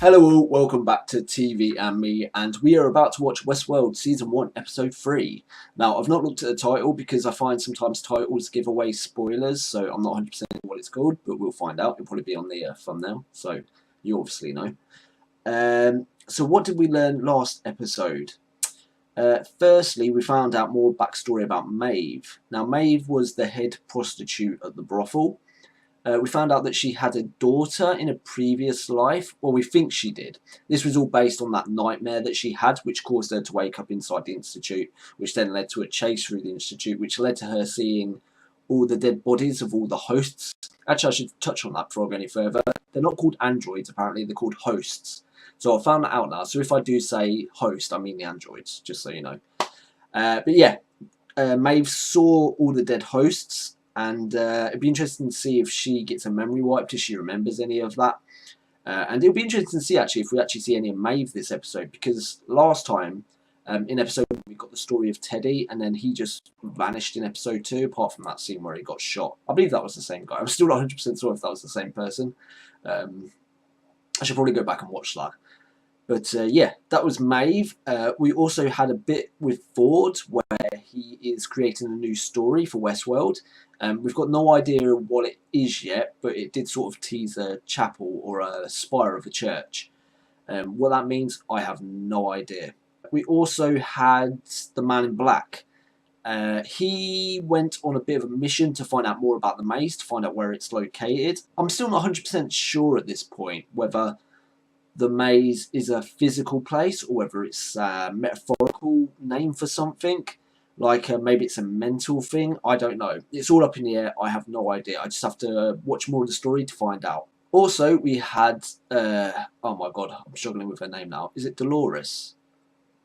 Hello all, welcome back to TV and Me, and we are about to watch Westworld Season 1, Episode 3. Now, I've not looked at the title because I find sometimes titles give away spoilers, so I'm not 100% sure what it's called, but we'll find out. It'll probably be on the thumbnail, so you obviously know. So what did we learn last episode? Firstly, we found out more backstory about Maeve. Now, Maeve was the head prostitute at the brothel. We found out that she had a daughter in a previous life. Well, we think she did. This was all based on that nightmare that she had, which caused her to wake up inside the Institute, which then led to a chase through the Institute, which led to her seeing all the dead bodies of all the hosts. Actually, I should touch on that before I go any further. They're not called androids, apparently. They're called hosts. So I found that out now. So if I do say host, I mean the androids, just so you know. But yeah, Maeve saw all the dead hosts. And it'd be interesting to see if she gets a memory wiped, if she remembers any of that. And it'll be interesting to see, actually, if we actually see any of Maeve this episode. Because last time, in episode 1, we got the story of Teddy, and then he just vanished in episode 2, apart from that scene where he got shot. I believe that was the same guy. I'm still not 100% sure if that was the same person. I should probably go back and watch that. But yeah, that was Maeve. We also had a bit with Ford where he is creating a new story for Westworld. We've got no idea what it is yet, but it did sort of tease a chapel or a spire of a church. What that means, I have no idea. We also had the Man in Black. He went on a bit of a mission to find out more about the maze, to find out where it's located. I'm still not 100% sure at this point whether the maze is a physical place or whether it's a metaphorical name for something. Like maybe it's a mental thing. I don't know. It's all up in the air. I have no idea. I just have to watch more of the story to find out. Also, we had... oh my god, I'm struggling with her name now. Is it Dolores?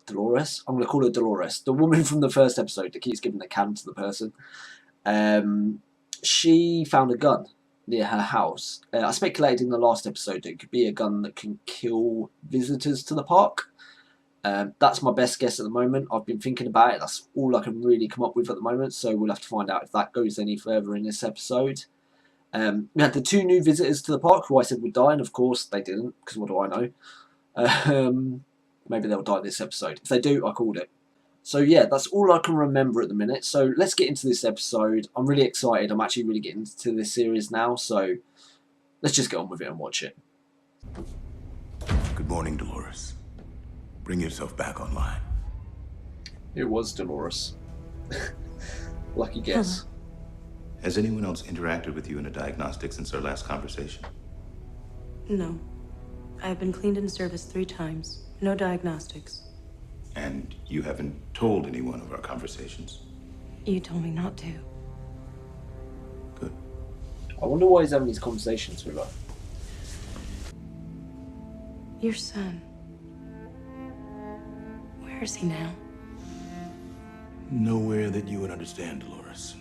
Dolores? I'm going to call her Dolores. The woman from the first episode that keeps giving the can to the person. She found a gun near her house. I speculated in the last episode that it could be a gun that can kill visitors to the park. That's my best guess at the moment. I've been thinking about it. That's all I can really come up with at the moment, so we'll have to find out if that goes any further in this episode. We had the 2 new visitors to the park who I said would die, and of course they didn't, because what do I know? Maybe they'll die this episode. If they do, I called it. So yeah, that's all I can remember at the minute. So let's get into this episode. I'm really excited. I'm actually really getting into this series now. So let's just get on with it and watch it. Good morning, Dolores. Bring yourself back online. It was Dolores. Lucky guess. Has anyone else interacted with you in a diagnostic since our last conversation? No. I have been cleaned and serviced 3 times. No diagnostics. And you haven't told anyone of our conversations? You told me not to. Good. I wonder why he's having these conversations with her. Your son. Where is he now? Nowhere that you would understand, Dolores.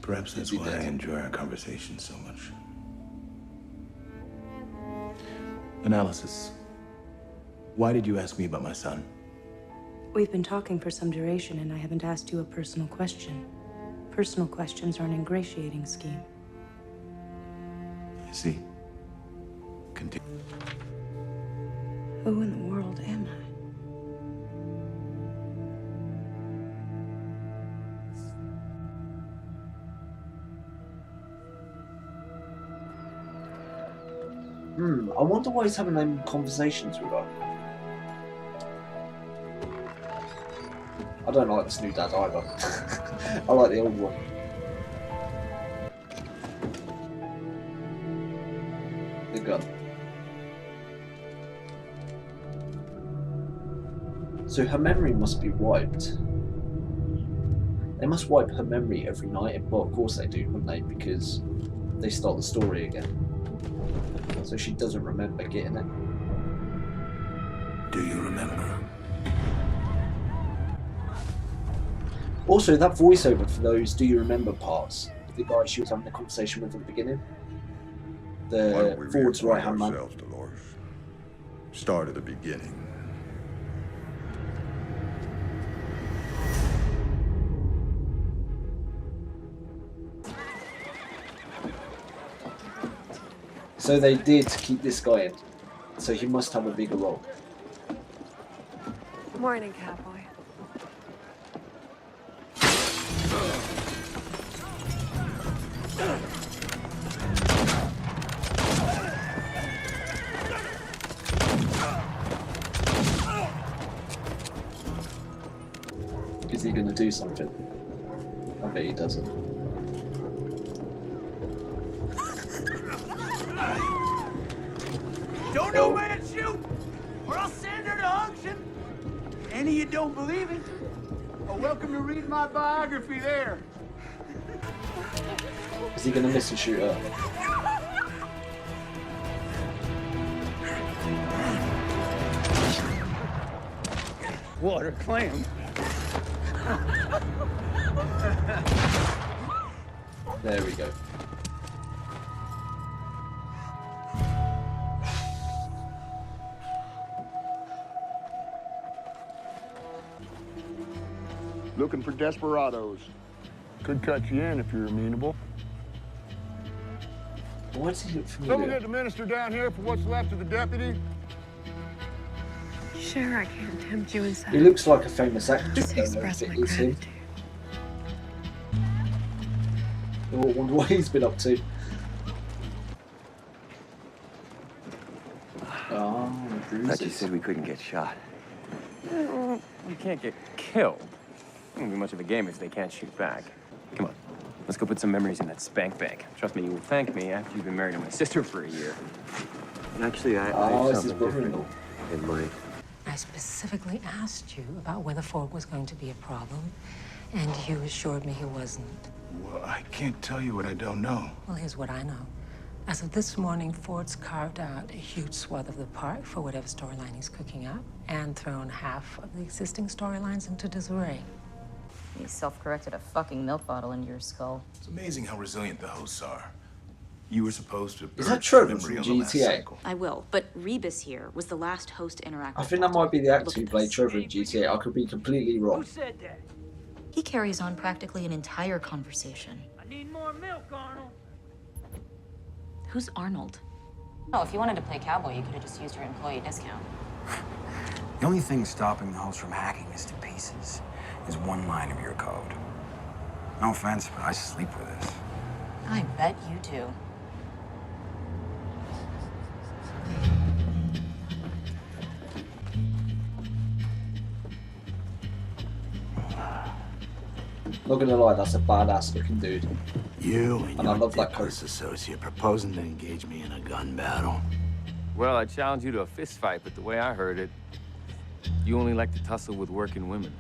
Perhaps that's why I dead? enjoy our conversations so much. Analysis. Why did you ask me about my son? We've been talking for some duration and I haven't asked you a personal question. Personal questions are an ingratiating scheme. I see. Continue. Who in the world am I? I wonder why he's having them conversations with her. I don't like this new dad either. I like the old one. The gun. So her memory must be wiped. They must wipe her memory every night. Well, of course they do, wouldn't they? Because they start the story again. So she doesn't remember getting it. Do you remember? Also, that voiceover for those "Do you remember" parts, the guy she was having a conversation with at the beginning, the Ford's right-hand man. Dolores. Start at the beginning. So they did keep this guy in. So he must have a bigger role. Morning, cowboy. Is he going to do something? I bet he doesn't. Don't no man shoot, or I'll send her to auction. Any you don't believe it? Well, welcome to read my biography there. Is he going to miss and shoot her? Water clam. There we go. Looking for desperados. Could cut you in if you're amenable. Why does he look Someone familiar? get the minister down here for what's left of the deputy. Sure, I can't tempt you inside. He looks like a famous actor. Just I don't know express if my it is him. gratitude. I wonder what he's been up to. Oh, Thought you bruises. said we couldn't get shot. You can't get killed. It won't be much of a game if they can't shoot back. Come on, let's go put some memories in that spank bank. Trust me, you will thank me after you've been married to my sister for a year. Actually, I Oh, have it's his something different brother-in-law. in mind. I specifically asked you about whether Ford was going to be a problem, and you assured me he wasn't. Well, I can't tell you what I don't know. Well, here's what I know. As of this morning, Ford's carved out a huge swath of the park for whatever storyline he's cooking up, and thrown half of the existing storylines into disarray. You self-corrected a fucking milk bottle into your skull. It's amazing how resilient the hosts are. You were supposed to Is that purge Trevor memory from on the last GTA? cycle. I will, but Rebus here was the last host to interact I with think that Ford. might be the actor Look who at played this. Trevor in GTA. I could be completely wrong. Who said that? He carries on practically an entire conversation. I need more milk, Arnold. Who's Arnold? Oh, if you wanted to play cowboy, you could have just used your employee discount. The only thing stopping the host from hacking this to pieces is one line of your code. No offense, but I sleep with this. I bet you do. Not gonna lie, that's a badass looking dude. You and And I your love that dickless coat. associate proposing to engage me in a gun battle. Well, I challenge you to a fist fight, but the way I heard it, you only like to tussle with working women.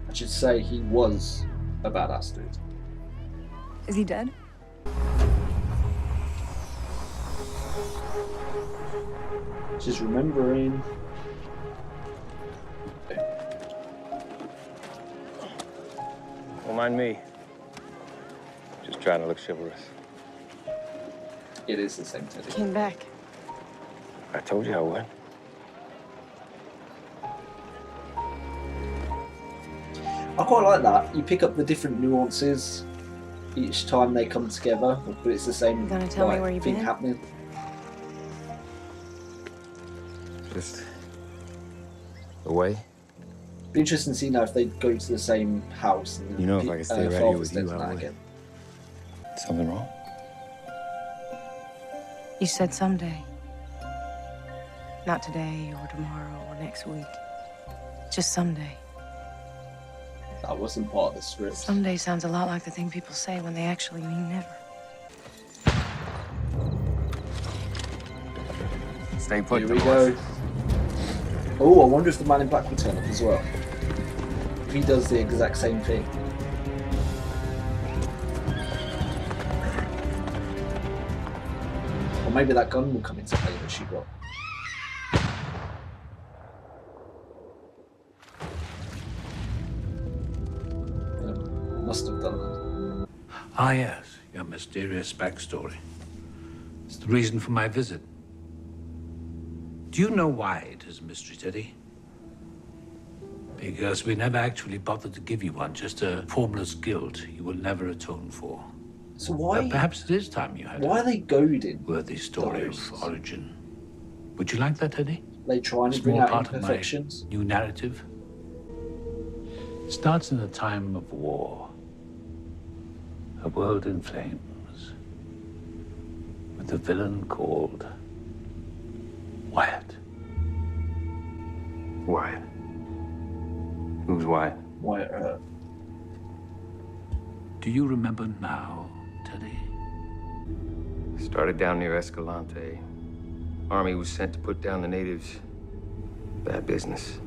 I should say he was a badass dude. Is he dead? Just remembering. Don't mind me. Just trying to look chivalrous. It is the same Teddy. Came back. I told you I would. I quite like that. You pick up the different nuances each time they come together, but it's the same You gonna tell me where you've thing been? happening. Just away. Be interesting to see now if they go to the same house. And You know, if I could stay right here father with stays you, in I that would. again. Something wrong? You said someday. Not today or tomorrow or next week. Just someday. That wasn't part of the script. Someday sounds a lot like the thing people say when they actually mean never. Stay put. Here we go. Oh, I wonder if the Man in Black will turn up as well. If he does the exact same thing. Or maybe that gun will come into play that she got. Must have done that. Ah, yes, your mysterious backstory. It's the reason for my visit. Do you know why it is a mystery, Teddy? Because we never actually bothered to give you one, just a formless guilt you will never atone for. So why? But perhaps it is time you had Why are they goading? Worthy story ghosts? of origin. Would you like that, Eddie? They trying to bring Small out part of my imperfections. new narrative. It starts in a time of war. A world in flames. With a villain called Wyatt. Wyatt? Who's Wyatt? Wyatt Earp. Do you remember now, Teddy? Started down near Escalante. Army was sent to put down the natives. Bad business.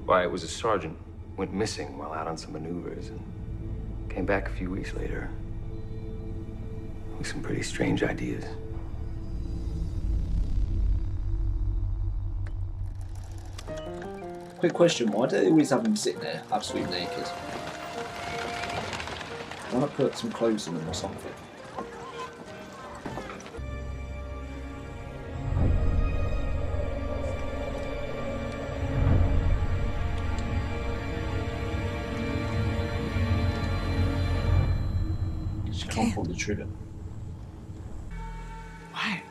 Wyatt was a sergeant. Went missing while out on some maneuvers and came back a few weeks later with some pretty strange ideas. Quick question, why do they always have him sitting there absolutely naked? I want to put some clothes on him or something. She can't pull the trigger. Why?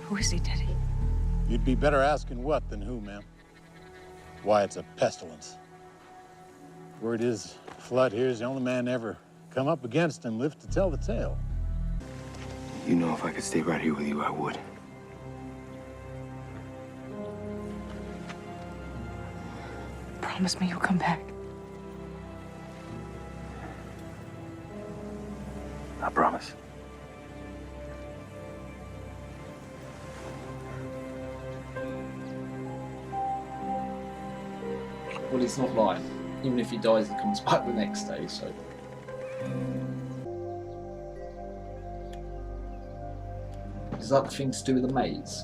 Who is he, Teddy? You'd be better asking what than who, ma'am. Why, it's a pestilence. Word is, Flood here's the only man ever come up against him lived to tell the tale. You know, if I could stay right here with you, I would. Promise me you'll come back. I promise. Well, he's not lying. Even if he dies, he comes back the next day, so... Is that the thing to do with the maze?